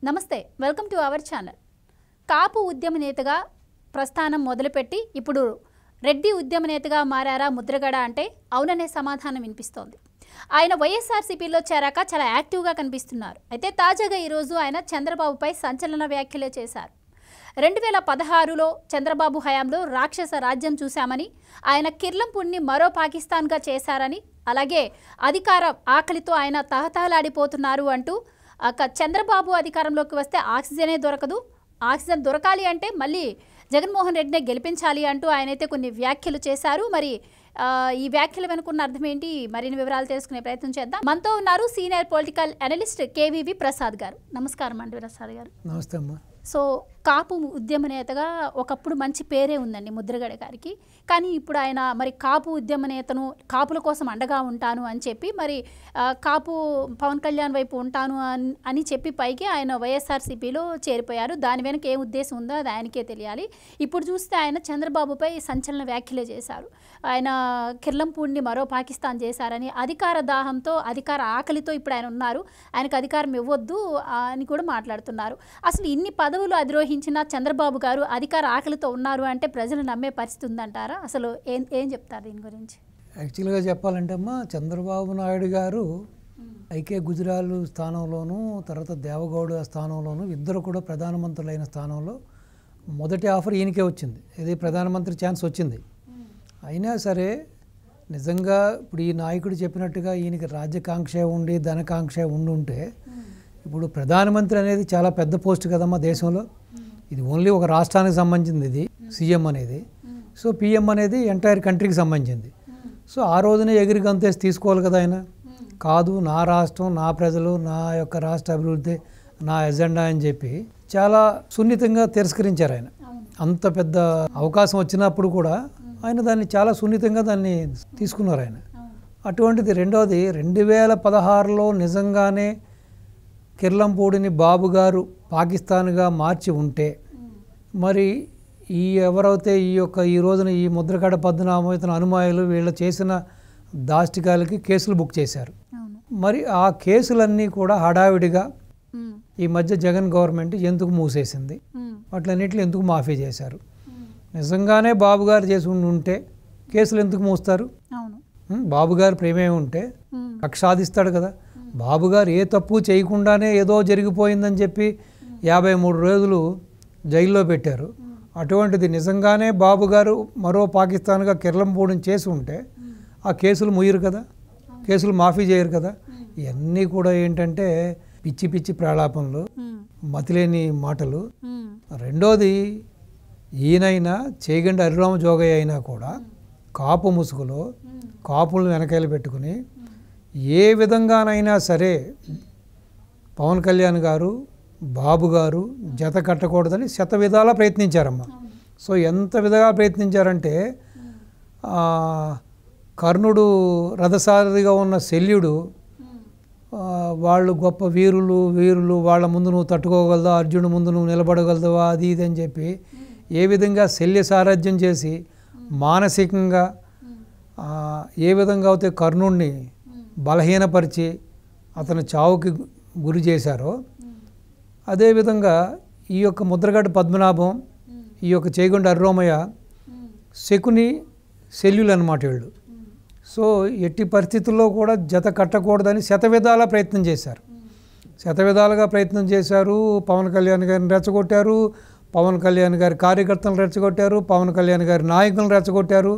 నమస్తే welcome to our channel. కాపు ఉద్యమ నేతగా ప్రస్థానం మొదలుపెట్టి ఇప్పుడు రెడ్డి ఉద్యమ నేతగా మారారా ముద్రగడ అంటే అవుననే సమాధానం వినిపిస్తోంది. ఆయన వైఎస్ఆర్సీపీలో చేరాక చాలా యాక్టివ్గా కనిపిస్తున్నారు. అయితే తాజాగా ఈరోజు ఆయన చంద్రబాబుపై సంచలన వ్యాఖ్యలే చేశారు. 2016లో చంద్రబాబు హయాంలో రాక్షస రాజ్యం చూశామని, ఆయన కిర్లంపూడిని మరో పాకిస్తాన్గా చేశారని, అలాగే అధికార ఆకలితో ఆయన తహతహలాడిపోతున్నారు అంటూ చంద్రబాబు అధికారంలోకి వస్తే ఆక్సిజనే దొరకదు, ఆక్సిజన్ దొరకాలి అంటే మళ్ళీ జగన్మోహన్ రెడ్డినే గెలిపించాలి అంటూ ఆయనైతే కొన్ని వ్యాఖ్యలు చేశారు. మరి ఈ వ్యాఖ్యలు వెనుకున్న అర్థం ఏంటి, మరిన్ని వివరాలు తెలుసుకునే ప్రయత్నం చేద్దాం. మనతో ఉన్నారు senior political analyst KVV Prasad గారు. నమస్కారం అండి ప్రసాద్ గారు. నమస్తే అమ్మా. సో కాపు ఉద్యమ నేతగా ఒకప్పుడు మంచి పేరే ఉందండి ముద్రగడ గారికి. కానీ ఇప్పుడు ఆయన మరి కాపు ఉద్యమ నేతను, కాపుల కోసం అండగా ఉంటాను అని చెప్పి మరి కాపు పవన్ కళ్యాణ్ వైపు ఉంటాను అని చెప్పి పైకి ఆయన వైఎస్ఆర్సీపీలో చేరిపోయారు. దాని వెనక ఏ ఉద్దేశం ఉందో అది ఆయనకే తెలియాలి. ఇప్పుడు చూస్తే ఆయన చంద్రబాబుపై సంచలన వ్యాఖ్యలే చేశారు. ఆయన కిర్లంపూడిని మరో పాకిస్తాన్ చేశారని, అధికార దాహంతో, అధికార ఆకలితో ఇప్పుడు ఆయన ఉన్నారు, ఆయనకు అధికారం ఇవ్వద్దు అని కూడా మాట్లాడుతున్నారు. అసలు ఇన్ని పదవులు అధిరోహించిన చంద్రబాబు గారు అధికార ఆకలితో ఉన్నారు అంటే ప్రజలు నమ్మే పరిస్థితి ఉందంటారా? అసలు ఏం చెప్తారు దీని గురించి? యాక్చువల్గా చెప్పాలంటే అమ్మా, చంద్రబాబు నాయుడు గారు ఐకే గుజరాల్ స్థానంలోనూ, తర్వాత దేవగౌడ స్థానంలోనూ ఇద్దరు కూడా ప్రధానమంత్రులైన స్థానంలో మొదటి ఆఫర్ ఈయనకే వచ్చింది. ఇది ప్రధానమంత్రి ఛాన్స్ వచ్చింది. అయినా సరే నిజంగా ఇప్పుడు ఈ నాయకుడు చెప్పినట్టుగా ఈయనకి రాజ్యకాంక్ష ఉండి ధనకాంక్ష ఉంటే ఇప్పుడు ప్రధానమంత్రి అనేది చాలా పెద్ద పోస్ట్ కదమ్మా దేశంలో. ఇది ఓన్లీ ఒక రాష్ట్రానికి సంబంధించింది, ఇది సీఎం అనేది. సో పిఎం అనేది ఎంటైర్ కంట్రీకి సంబంధించింది. సో ఆ రోజునే ఎగిరి గంతేసి తీసుకోవాలి కదా ఆయన. కాదు, నా రాష్ట్రం, నా ప్రజలు, నా యొక్క రాష్ట్ర అభివృద్ధి నా ఎజెండా అని చెప్పి చాలా సున్నితంగా తిరస్కరించారు ఆయన. అంత పెద్ద అవకాశం వచ్చినప్పుడు కూడా ఆయన దాన్ని చాలా సున్నితంగా దాన్ని తీసుకున్నారు ఆయన. అటువంటిది రెండవది 2016లో నిజంగానే కిర్లంపూడిని బాబు గారు పాకిస్తాన్గా మార్చి ఉంటే మరి ఎవరైతే ఈ రోజున ఈ ముద్రగడ పద్మనాభం అనుమాయులు వీళ్ళు చేసిన దాష్టికాలకి కేసులు బుక్ చేశారు. మరి ఆ కేసులన్నీ కూడా హడావిడిగా ఈ మధ్య జగన్ గవర్నమెంట్ ఎందుకు మూసేసింది, వాటిలన్నింటిలో ఎందుకు మాఫీ చేశారు? నిజంగానే బాబు గారు చేసి ఉంటే కేసులు ఎందుకు మూస్తారు? బాబు గారు ప్రేమే ఉంటే కక్ష సాధిస్తాడు కదా. బాబు గారు ఏ తప్పు చేయకుండానే ఏదో జరిగిపోయిందని చెప్పి 53 రోజులు జైల్లో పెట్టారు. అటువంటిది నిజంగానే బాబు గారు మరో పాకిస్తాన్గా కిర్లంపూడిని చేసి ఉంటే ఆ కేసులు ముయ్యరు కదా, కేసులు మాఫీ చేయరు కదా. ఇవన్నీ కూడా ఏంటంటే పిచ్చి పిచ్చి ప్రలాపనలు, మతిలేని మాటలు. రెండోది, ఈయనైనా చేగండి హరిరామ జోగయ్య అయినా కూడా కాపు ముసుగులో కాపులను వెనకాయలు పెట్టుకుని ఏ విధంగానైనా సరే పవన్ కళ్యాణ్ గారు, బాబు గారు జత కట్టకూడదని శతవిధాలా ప్రయత్నించారమ్మా. సో ఎంత విధంగా ప్రయత్నించారంటే కర్ణుడు రథసారథిగా ఉన్న శల్యుడు వాళ్ళు గొప్ప వీరులు వాళ్ళ ముందు నువ్వు తట్టుకోగలదా, అర్జునుడి ముందు నువ్వు నిలబడగలదా, అది ఇది అని చెప్పి ఏ విధంగా శల్య సారథ్యం చేసి మానసికంగా ఏ విధంగా అయితే కర్ణుడిని బలహీనపరిచి అతను చావుకి గురి చేశారో, అదేవిధంగా ఈ యొక్క ముద్రగడ పద్మనాభం, ఈ యొక్క చేగొండ హరిరామయ్య శకుని శల్యులు అన్నమాట వీళ్ళు. సో ఎట్టి పరిస్థితుల్లో కూడా జత కట్టకూడదని శతవిధాలా ప్రయత్నం చేశారు. శతవిధాలుగా ప్రయత్నం చేశారు. పవన్ కళ్యాణ్ గారిని రెచ్చగొట్టారు, పవన్ కళ్యాణ్ గారి కార్యకర్తలను రెచ్చగొట్టారు, పవన్ కళ్యాణ్ గారి నాయకులను రెచ్చగొట్టారు.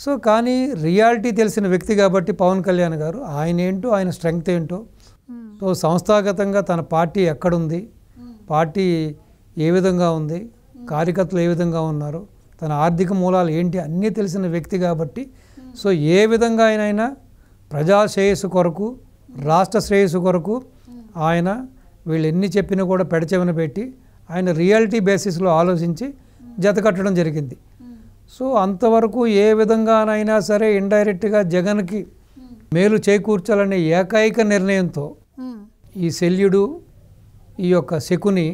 సో కానీ రియాలిటీ తెలిసిన వ్యక్తి కాబట్టి పవన్ కళ్యాణ్ గారు ఆయన ఏంటో, ఆయన స్ట్రెంగ్త్ ఏంటో, సో సంస్థాగతంగా తన పార్టీ ఎక్కడుంది, పార్టీ ఏ విధంగా ఉంది, కార్యకర్తలు ఏ విధంగా ఉన్నారు, తన ఆర్థిక మూలాలు ఏంటి అన్నీ తెలిసిన వ్యక్తి కాబట్టి సో ఏ విధంగా ఆయనైనా ప్రజా శ్రేయస్సు కొరకు, రాష్ట్ర శ్రేయస్సు కొరకు ఆయన వీళ్ళు ఎన్ని చెప్పినా కూడా పెడచెవిన పెట్టి ఆయన రియాలిటీ బేసిస్లో ఆలోచించి జత కట్టడం జరిగింది. సో అంతవరకు ఏ విధంగానైనా సరే ఇండైరెక్ట్గా జగన్కి మేలు చేకూర్చాలనే ఏకైక నిర్ణయంతో ఈ శల్యుడు, ఈ యొక్క శకుని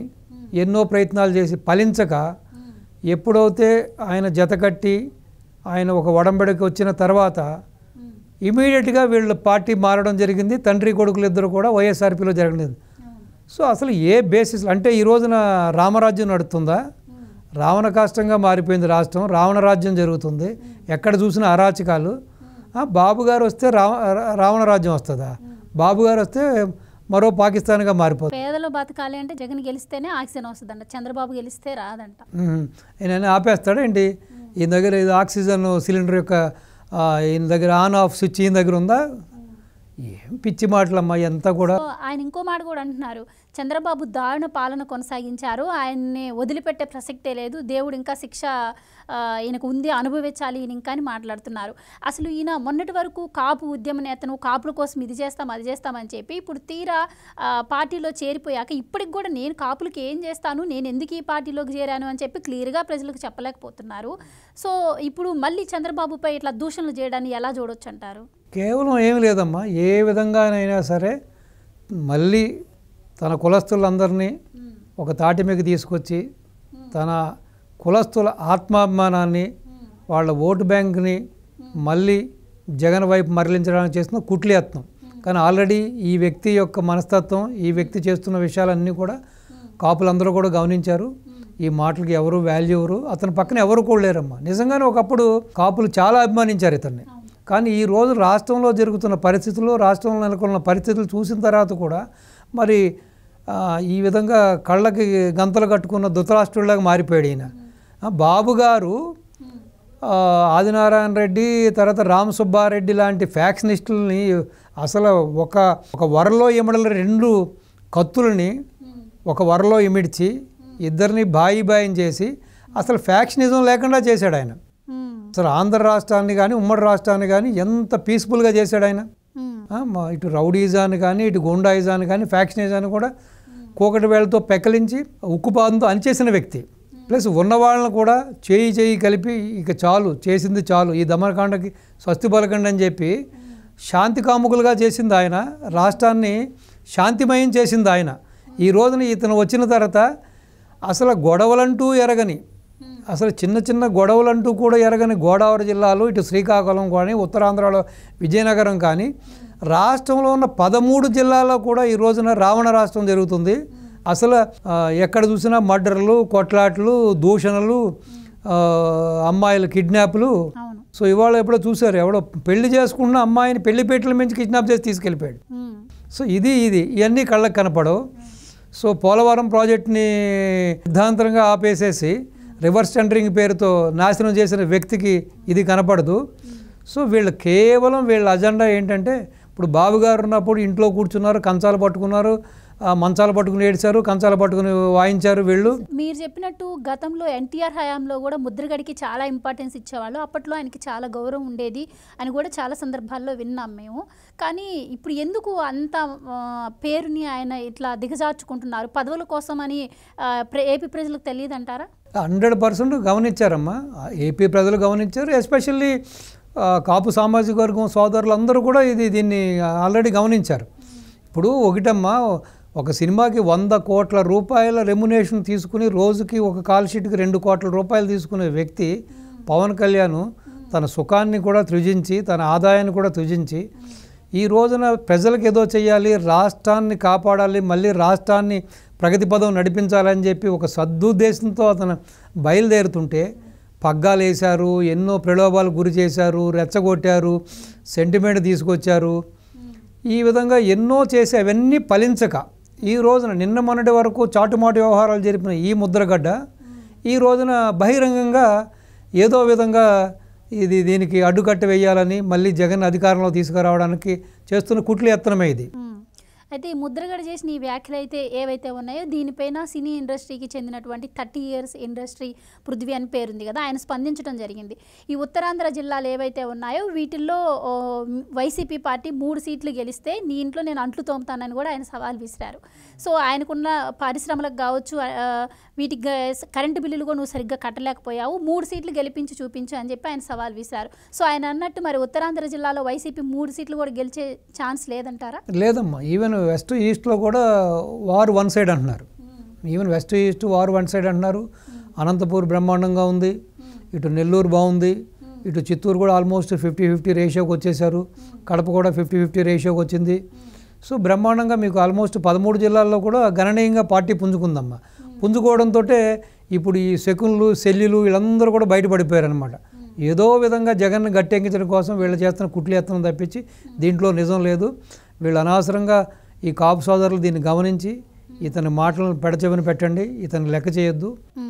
ఎన్నో ప్రయత్నాలు చేసి ఫలించక ఎప్పుడైతే ఆయన జతకట్టి ఆయన ఒక ఒడంబడికి వచ్చిన తర్వాత ఇమీడియట్గా వీళ్ళు పార్టీ మారడం జరిగింది. తండ్రి కొడుకులు ఇద్దరు కూడా వైఎస్ఆర్పీలో జరగలేదు. సో అసలు ఏ బేసిస్ అంటే ఈ రోజున రామరాజ్యం నడుస్తుందా? రావణ కాష్టంగా మారిపోయింది రాష్ట్రం, రావణ రాజ్యం జరుగుతుంది, ఎక్కడ చూసినా అరాచకాలు. బాబు గారు వస్తే రావణ రాజ్యం వస్తుందా? బాబు గారు వస్తే మరో పాకిస్తాన్గా మారిపోతుంది. పేదలు బతకాలి అంటే జగన్ గెలిస్తేనే ఆక్సిజన్ వస్తుందంట, చంద్రబాబు గెలిస్తే రాదంట. ఈయన ఆపేస్తాడా ఏంటి? ఈయన దగ్గర ఇది ఆక్సిజన్ సిలిండర్ యొక్క ఈయన దగ్గర ఆన్ ఆఫ్ స్విచ్ ఈయన దగ్గర ఉందా? ఏం పిచ్చి మాటలమ్మా ఎంత కూడా. ఆయన ఇంకో మాట కూడా అంటున్నారు, చంద్రబాబు దారుణ పాలన కొనసాగించారు, ఆయన్ని వదిలిపెట్టే ప్రసక్తే లేదు, దేవుడు ఇంకా శిక్ష ఈయనకు ఉంది, అనుభవించాలి ఈయన ఇంకా అని మాట్లాడుతున్నారు. అసలు ఈయన మొన్నటి వరకు కాపు ఉద్యమ నేతను, కాపుల కోసం ఇది చేస్తాం అది చేస్తామని చెప్పి ఇప్పుడు తీరా పార్టీలో చేరిపోయాక ఇప్పటికి కూడా నేను కాపులకి ఏం చేస్తాను, నేను ఎందుకు ఈ పార్టీలోకి చేరాను అని చెప్పి క్లియర్గా ప్రజలకు చెప్పలేకపోతున్నారు. సో ఇప్పుడు మళ్ళీ చంద్రబాబుపై ఇట్లా దూషణలు చేయడాన్ని ఎలా చూడొచ్చు అంటారు? కేవలం ఏమి లేదమ్మా, ఏ విధంగానైనా సరే మళ్ళీ తన కులస్తులందరినీ ఒక తాటి మీద తీసుకొచ్చి తన కులస్తుల ఆత్మాభిమానాన్ని, వాళ్ళ ఓటు బ్యాంక్ని మళ్ళీ జగన్ వైపు మరలించడానికి చేస్తున్న కుట్లియత్నం. కానీ ఆల్రెడీ ఈ వ్యక్తి యొక్క మనస్తత్వం, ఈ వ్యక్తి చేస్తున్న విషయాలన్నీ కూడా కాపులందరూ కూడా గమనించారు. ఈ మాటలకి ఎవరు వాల్యూ ఎవరు, అతని పక్కన ఎవరు కూడా లేరమ్మా. నిజంగానే ఒకప్పుడు కాపులు చాలా అభిమానించారు ఇతన్ని. కానీ ఈరోజు రాష్ట్రంలో జరుగుతున్న పరిస్థితుల్లో, రాష్ట్రంలో నెలకొన్న పరిస్థితులు చూసిన తర్వాత కూడా మరి ఈ విధంగా కళ్ళకి గంతలు కట్టుకున్న ధృతరాష్ట్రుడిలాగా మారిపోయాడు ఈయన. బాబు గారు ఆదినారాయణ రెడ్డి తర్వాత రామసుబ్బారెడ్డి లాంటి ఫ్యాక్షనిస్టులని అసలు ఒక వరలో ఇమడల రెండు కత్తులని ఒక వరలో ఇమిడ్చి ఇద్దరిని బాయిని చేసి అసలు ఫ్యాక్షనిజం లేకుండా చేశాడు ఆయన. అసలు ఆంధ్ర రాష్ట్రాన్ని కానీ ఉమ్మడి రాష్ట్రాన్ని కానీ ఎంత పీస్ఫుల్గా చేశాడు ఆయన. ఇటు రౌడీజాన్ని కానీ ఇటు గుండాయిజాన్ని కానీ ఫ్యాక్షనిజాన్ని కూడా కూకటి వేళతో పెక్కలించి ఉక్కుపాదంతో అనిచేసిన వ్యక్తి. ప్లస్ ఉన్నవాళ్ళని కూడా చేయి కలిపి ఇక చాలు, చేసింది చాలు, ఈ దమనకాండకి స్వస్తి పలకండి అని చెప్పి శాంతి కాముకులుగా చేసింది ఆయన, రాష్ట్రాన్ని శాంతిమయం చేసింది ఆయన. ఈ రోజున ఇతను వచ్చిన తర్వాత అసలు గొడవలంటూ ఎరగని, అసలు చిన్న గొడవలంటూ కూడా ఎరగని గోదావరి జిల్లాలో ఇటు శ్రీకాకుళం కానీ ఉత్తరాంధ్రలో విజయనగరం కానీ రాష్ట్రంలో ఉన్న 13 జిల్లాల్లో కూడా ఈ రోజున రావణ రాష్ట్రం జరుగుతుంది. అసలు ఎక్కడ చూసినా మర్డర్లు, కొట్లాట్లు, దూషణలు, అమ్మాయిల కిడ్నాప్లు. సో ఇవాళ ఎప్పుడో చూసారు, ఎవడో పెళ్లి చేసుకున్న అమ్మాయిని పెళ్లిపేటల మించి కిడ్నాప్ చేసి తీసుకెళ్ళిపోయాడు. సో ఇవన్నీ కళ్ళకు కనపడవు. సో పోలవరం ప్రాజెక్ట్ని సిద్ధాంతంగా ఆపేసేసి రివర్స్ టెండరింగ్ పేరుతో నాశనం చేసిన వ్యక్తికి ఇది కనపడదు. సో కేవలం వీళ్ళ అజెండా ఏంటంటే, ఇప్పుడు బాబు గారు ఉన్నప్పుడు ఇంట్లో కూర్చున్నారు, కంచాలు పట్టుకున్నారు, మంచాలు పట్టుకుని ఏడ్చారు, కంచాలు పట్టుకుని వాయించారు వీళ్ళు. మీరు చెప్పినట్టు గతంలో ఎన్టీఆర్ హయాంలో కూడా ముద్రగడికి చాలా ఇంపార్టెన్స్ ఇచ్చేవాళ్ళు, అప్పట్లో ఆయనకి చాలా గౌరవం ఉండేది అని కూడా చాలా సందర్భాల్లో విన్నాం మేము. కానీ ఇప్పుడు ఎందుకు అంత పేరుని ఆయన ఇట్లా దిగజార్చుకుంటున్నారు? పదవుల కోసం అని ఏపీ ప్రజలకు తెలియదు అంటారా? 100% గమనించారమ్మా, ఏపీ ప్రజలు గమనించారు. ఎస్పెషల్లీ కాపు సామాజిక వర్గం సోదరులందరూ కూడా దీన్ని ఆల్రెడీ గమనించారు. ఇప్పుడు ఒకటమ్మా, ఒక సినిమాకి 100 కోట్ల రూపాయల రెమ్యునేషన్ తీసుకుని రోజుకి ఒక కాల్ షీట్కి 2 కోట్ల రూపాయలు తీసుకునే వ్యక్తి పవన్ కళ్యాణ్ తన సుఖాన్ని కూడా త్యజించి, తన ఆదాయాన్ని కూడా త్యజించి ఈ రోజున ప్రజలకు ఏదో చేయాలి, రాష్ట్రాన్ని కాపాడాలి, మళ్ళీ రాష్ట్రాన్ని ప్రగతి పదం నడిపించాలని చెప్పి ఒక సదుద్దేశంతో అతను బయలుదేరుతుంటే పగ్గాలు వేశారు, ఎన్నో ప్రలోభాలు గురి చేశారు, రెచ్చగొట్టారు, సెంటిమెంట్ తీసుకొచ్చారు. ఈ విధంగా ఎన్నో చేసి అవన్నీ ఫలించక ఈ రోజున నిన్న మొన్నటి వరకు చాటుమాటు వ్యవహారాలు జరిపిన ఈ ముద్రగడ్డ ఈ రోజున బహిరంగంగా ఏదో విధంగా దీనికి అడ్డుకట్ట వేయాలని మళ్ళీ జగన్ అధికారంలో తీసుకురావడానికి చేస్తున్న కుట్ల యత్నమే ఇది. అయితే ఈ ముద్రగడ చేసిన ఈ వ్యాఖ్యలు అయితే ఏవైతే ఉన్నాయో దీనిపైన సినీ ఇండస్ట్రీకి చెందినటువంటి 30 years ఇండస్ట్రీ పృథ్వీ అని పేరుంది కదా, ఆయన స్పందించడం జరిగింది. ఈ ఉత్తరాంధ్ర జిల్లాలు ఏవైతే ఉన్నాయో వీటిల్లో వైసీపీ పార్టీ 3 సీట్లు గెలిస్తే నీ ఇంట్లో నేను అంట్లు తోముతానని కూడా ఆయన సవాల్ విసిరారు. సో ఆయనకున్న పరిశ్రమలకు కావచ్చు, వీటికి కరెంటు బిల్లులు కూడా నువ్వు సరిగ్గా కట్టలేకపోయావు, 3 సీట్లు గెలిపించి చూపించు అని చెప్పి ఆయన సవాల్ విసిరారు. సో ఆయన అన్నట్టు మరి ఉత్తరాంధ్ర జిల్లాలో వైసీపీ 3 సీట్లు కూడా గెలిచే ఛాన్స్ లేదంటారా? లేదమ్మా, ఈవెన్ వెస్ట్ ఈస్ట్లో కూడా వార్ 1 side అంటున్నారు. Even west east war 1 side అంటున్నారు. అనంతపూర్ బ్రహ్మాండంగా ఉంది, ఇటు నెల్లూరు బాగుంది, ఇటు చిత్తూరు కూడా ఆల్మోస్ట్ 50-50 రేషియోకి వచ్చేసారు, కడప కూడా 50-50 రేషియోకి వచ్చింది. సో బ్రహ్మాండంగా మీకు ఆల్మోస్ట్ 13 జిల్లాల్లో కూడా గణనీయంగా పార్టీ పుంజుకుందమ్మా. పుంజుకోవడంతో ఇప్పుడు ఈ శకునులు శల్యులు వీళ్ళందరూ కూడా బయటపడిపోయారనమాట. ఏదో విధంగా జగన్ను గట్టెక్కించడం కోసం వీళ్ళు చేస్తున్న కుట్లేత్తనం తప్పించి దీంట్లో నిజం లేదు. వీళ్ళు అనవసరంగా ఈ కాపు సోదరులు దీన్ని గమనించి ఇతని మాటలను పెడచెవిన పెట్టండి, ఇతను లెక్క చేయొద్దు,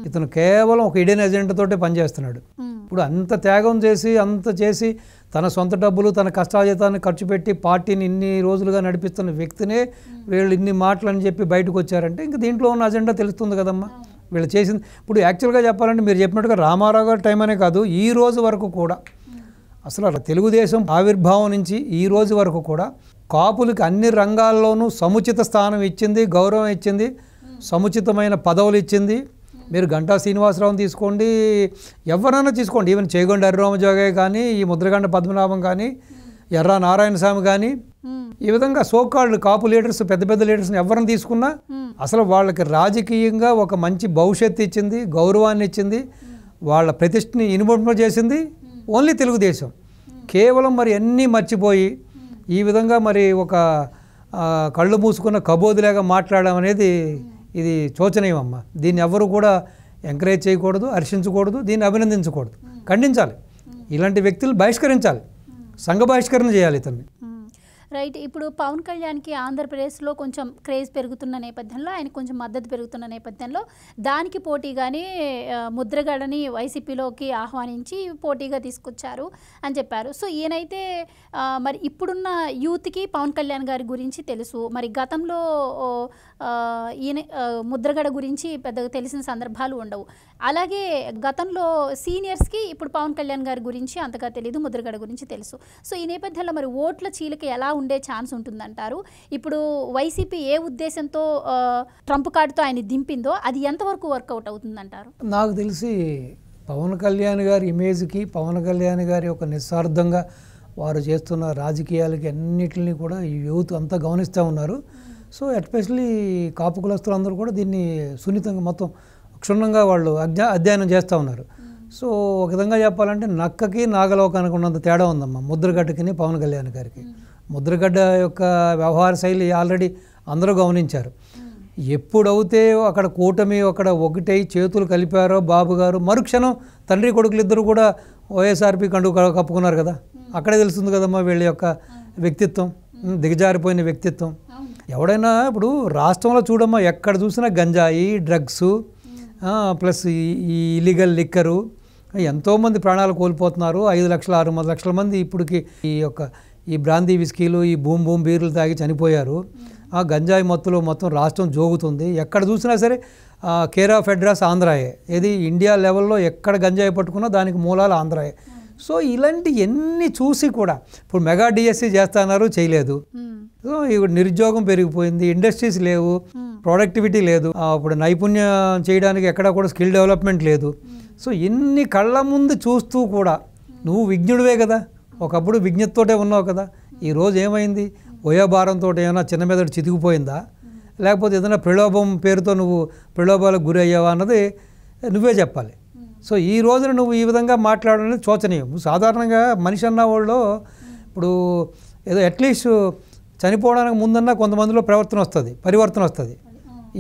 ఇతను కేవలం ఒక ఇడెన్ ఎజెండాతోటే పనిచేస్తున్నాడు. ఇప్పుడు అంత త్యాగం చేసి అంత చేసి తన సొంత డబ్బులు తన కష్టాజీతాన్ని ఖర్చు పెట్టి పార్టీని ఇన్ని రోజులుగా నడిపిస్తున్న వ్యక్తినే వీళ్ళు ఇన్ని మాటలు అని చెప్పి బయటకు వచ్చారంటే ఇంక దీంట్లో ఉన్న అజెండా తెలుస్తుంది కదమ్మా వీళ్ళు చేసింది. ఇప్పుడు యాక్చువల్గా చెప్పాలంటే మీరు చెప్పినట్టుగా రామారావు గారి టైం అనే కాదు, ఈ రోజు వరకు కూడా అసలు తెలుగుదేశం ఆవిర్భావం నుంచి ఈ రోజు వరకు కూడా కాపులకి అన్ని రంగాల్లోనూ సముచిత స్థానం ఇచ్చింది, గౌరవం ఇచ్చింది, సముచితమైన పదవులు ఇచ్చింది. మీరు గంటా శ్రీనివాసరావుని తీసుకోండి, ఎవరైనా తీసుకోండి, ఈవెన్ చేగొండ హరిరామజోగయ్య కానీ, ఈ ముద్రగండ పద్మనాభం కానీ, ఎర్రా నారాయణ స్వామి కానీ, ఈ విధంగా సోకాళ్ళు కాపు లీడర్స్ పెద్ద పెద్ద లీడర్స్ని ఎవరిని తీసుకున్నా అసలు వాళ్ళకి రాజకీయంగా ఒక మంచి భవిష్యత్తు ఇచ్చింది, గౌరవాన్ని ఇచ్చింది, వాళ్ళ ప్రతిష్టని ఇనుమడింప చేసింది ఓన్లీ తెలుగుదేశం. కేవలం మరి అన్నీ మర్చిపోయి ఈ విధంగా మరి ఒక కళ్ళు మూసుకున్న కబోదిలాగా మాట్లాడడం అనేది ఇది శోచనీయం అమ్మ. దీన్ని ఎవరు కూడా ఎంకరేజ్ చేయకూడదు, హర్షించకూడదు, దీన్ని అభినందించకూడదు, ఖండించాలి. ఇలాంటి వ్యక్తులు బహిష్కరించాలి, సంఘ బహిష్కరణ చేయాలి ఇతన్ని. రైట్. ఇప్పుడు పవన్ కళ్యాణ్కి ఆంధ్రప్రదేశ్లో కొంచెం క్రేజ్ పెరుగుతున్న నేపథ్యంలో, ఆయన కొంచెం మద్దతు పెరుగుతున్న నేపథ్యంలో దానికి పోటీగానే ముద్రగడని వైసీపీలోకి ఆహ్వానించి పోటీగా తీసుకొచ్చారు అని చెప్పారు. సో ఈయనైతే మరి ఇప్పుడున్న యూత్కి పవన్ కళ్యాణ్ గారి గురించి తెలుసు, మరి గతంలో ఈయన ముద్రగడ గురించి పెద్దగా తెలిసిన సందర్భాలు ఉండవు. అలాగే గతంలో సీనియర్స్కి ఇప్పుడు పవన్ కళ్యాణ్ గారి గురించి అంతగా తెలియదు, ముద్రగడ గురించి తెలుసు. సో ఈ నేపథ్యంలో మరి ఓట్ల చీలిక ఎలా ఉండే ఛాన్స్ ఉంటుందంటారు? ఇప్పుడు వైసీపీ ఏ ఉద్దేశంతో ట్రంప్ కార్డుతో ఆయన దింపిందో అది ఎంతవరకు వర్కౌట్ అవుతుందంటారు? నాకు తెలిసి పవన్ కళ్యాణ్ గారి ఇమేజ్కి, పవన్ కళ్యాణ్ గారి ఒక నిస్వార్థంగా వారు చేస్తున్న రాజకీయాలకి అన్నిటిని కూడా ఈ యూత్ అంతా గమనిస్తూ ఉన్నారు. సో ఎస్పెషలీ కాపు కులస్తులు అందరూ కూడా దీన్ని సున్నితంగా మొత్తం క్షుణ్ణంగా వాళ్ళు అధ్యయనం చేస్తూ ఉన్నారు. సో ఒక విధంగా చెప్పాలంటే నక్కకి నాగలోకానికి ఉన్నంత తేడా ఉందమ్మా ముద్రగడ్డకి పవన్ కళ్యాణ్ గారికి. ముద్రగడ్డ యొక్క వ్యవహార శైలి ఆల్రెడీ అందరూ గమనించారు. ఎప్పుడైతే అక్కడ కూటమి అక్కడ ఒకటై చేతులు కలిపారో బాబు గారు, మరుక్షణం తండ్రి కొడుకులు ఇద్దరు కూడా వైఎస్ఆర్పీ కండు కప్పుకున్నారు కదా. అక్కడే తెలుస్తుంది కదమ్మా వీళ్ళ యొక్క వ్యక్తిత్వం, దిగజారిపోయిన వ్యక్తిత్వం. ఎవడైనా ఇప్పుడు రాష్ట్రంలో చూడమ్మా ఎక్కడ చూసినా గంజాయి, డ్రగ్స్, ప్లస్ ఈ ఇల్లీగల్ లిక్కరు, ఎంతోమంది ప్రాణాలు కోల్పోతున్నారు. 5 లక్షల 6 లక్షల మంది ఇప్పటికి ఈ బ్రాందీ విస్కీలు, ఈ బూమ్ బీర్లు తాగి చనిపోయారు. ఆ గంజాయి మత్తులో మొత్తం రాష్ట్రం జోగుతుంది. ఎక్కడ చూసినా సరే కేర్ ఆఫ్ అడ్రస్ ఆంధ్రాయే. ఇది ఇండియా లెవెల్లో ఎక్కడ గంజాయి పట్టుకున్నా దానికి మూలాలు ఆంధ్రాయే. సో ఇలాంటి ఎన్ని చూసి కూడా ఇప్పుడు మెగా డిఎస్సి చేస్తున్నారు, చేయలేదు. సో ఇప్పుడు నిరుద్యోగం పెరిగిపోయింది, ఇండస్ట్రీస్ లేవు, ప్రొడక్టివిటీ లేదు, ఇప్పుడు నైపుణ్యం చేయడానికి ఎక్కడా కూడా స్కిల్ డెవలప్మెంట్ లేదు. సో ఇన్ని కళ్ళ ముందు చూస్తూ కూడా నువ్వు విజ్ఞుడివే కదా, ఒకప్పుడు విజ్ఞతతోటే ఉన్నావు కదా, ఈరోజు ఏమైంది? వయోభారంతో ఏమైనా చిన్న మెదడు చితికిపోయిందా, లేకపోతే ఏదైనా ప్రలోభం పేరుతో నువ్వు ప్రలోభాలకు గురి అయ్యావా అన్నది నువ్వే చెప్పాలి. సో ఈ రోజున నువ్వు ఈ విధంగా మాట్లాడడం అనేది శోచనీయం. సాధారణంగా మనిషి అన్న వాళ్ళు ఇప్పుడు ఏదో అట్లీస్ట్ చనిపోవడానికి ముందన్నా కొంతమందిలో పరివర్తన వస్తుంది.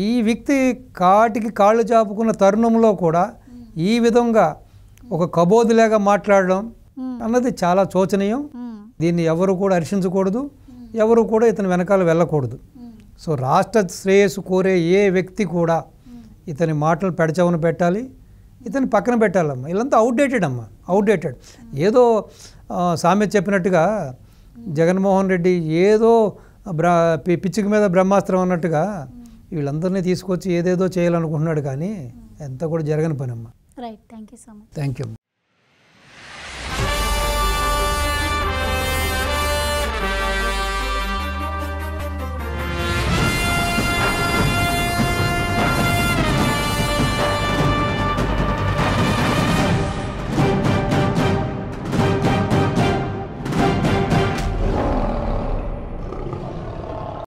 ఈ వ్యక్తి కాటికి కాళ్ళు చాపుకున్న తరుణంలో కూడా ఈ విధంగా ఒక కబోదిలాగా మాట్లాడడం అన్నది చాలా శోచనీయం. దీన్ని ఎవరు కూడా హర్షించకూడదు, ఎవరు కూడా ఇతని వెనకాల వెళ్ళకూడదు. సో రాష్ట్ర శ్రేయస్సు కోరే ఏ వ్యక్తి కూడా ఇతని మాటలు పెడచవన పెట్టాలి, ఇతని పక్కన పెట్టాలమ్మా. వీళ్ళంతా అవుట్డేటెడ్ అమ్మా, అవుట్డేటెడ్. ఏదో సామెత చెప్పినట్టుగా జగన్మోహన్ రెడ్డి ఏదో పిచ్చికి మీద బ్రహ్మాస్త్రం అన్నట్టుగా వీళ్ళందరినీ తీసుకొచ్చి ఏదేదో చేయాలనుకుంటున్నాడు, కానీ ఎంత కూడా జరగని పని అమ్మా. Right. Thank you so much. Thank you.